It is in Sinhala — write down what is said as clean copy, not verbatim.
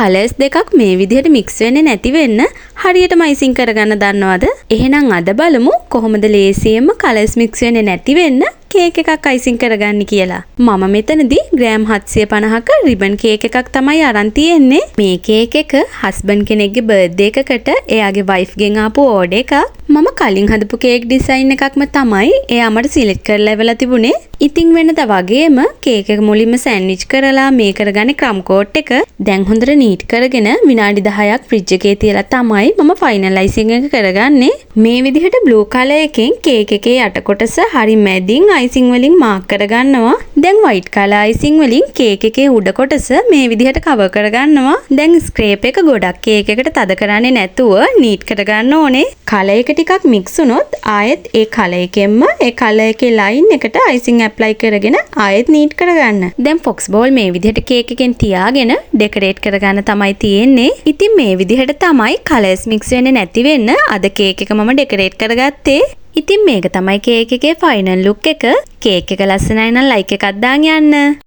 කලර්ස් දෙකක් මේ විදිහට මික්ස් වෙන්නේ නැති වෙන්න හරියටම අයිසිං කරගන්න දන්නවද? එහෙනම් අද බලමු කොහොමද ලේසියෙන්ම කලර්ස් මික්ස් වෙන්නේ නැති වෙන්න කේක් එකක් අයිසිං කරගන්න කියලා. මම මෙතනදී ග්‍රෑම් 750ක රිබන් කේක් එකක් තමයි අරන් තියෙන්නේ. මේ කේක් එක හස්බන්ඩ් කෙනෙක්ගේ බර්ත්ඩේ එකකට එයාගේ වයිෆ් ගෙන් ආපු ඕඩර් එකක්. මම කලින් හදපු කේක් ඩිසයින් එකක්ම තමයි එයා මට සිලෙක්ට් කරලා ඉවලා තිබුණේ. ඉතින් වෙනද වගේම කේක් එක මුලින්ම සෑන්ඩ්විච් කරලා මේ කරගන්නේ ක්‍රම් කෝට් එක. දැන් හොඳට නීට් කරගෙන විනාඩි 10ක් ෆ්‍රිජ් එකේ තියලා තමයි මම ෆයිනලයිසිං එක කරගන්නේ. මේ විදිහට බ්ලූ කලර් එකෙන් කේක් එකේ යට කොටස හරි මැදින් අයිසිං වලින් මාක් කරගන්නවා. දැන් වයිට් කලර් අයිසිං වලින් කේක් එකේ උඩ කොටස මේ විදිහට කවර් කරගන්නවා. දැන් ස්ක්‍රේප් එක ගොඩක් කේක් එකට තද කරන්නේ නැතුව නීට් කරගන්න ඕනේ. කලර් එක ටිකක් මික්ස් වුණොත් ආයෙත් ඒ කලර් එකෙන්ම ඒ කලර් එකේ ලයින් එකට අයිසිං ඇප්ලයි කරගෙන ආයෙත් නීට් කරගන්න. දැන් ෆොක්ස් බෝල් මේ විදිහට කේක් එකෙන් තියාගෙන ඩෙකොරේට් කරගන්න තමයි තියෙන්නේ. ඉතින් මේ විදිහට තමයි කලර්ස් මික්ස් වෙන්නේ නැති වෙන්න අද කේක් එක මම ඩෙකොරේට් කරගත්තේ. ඉතින් මේක තමයි කේක් එකේ ෆයිනල් ලුක් එක. කේක් එක ලස්සනයි නම් ලයික් එකක් දාන් යන්න.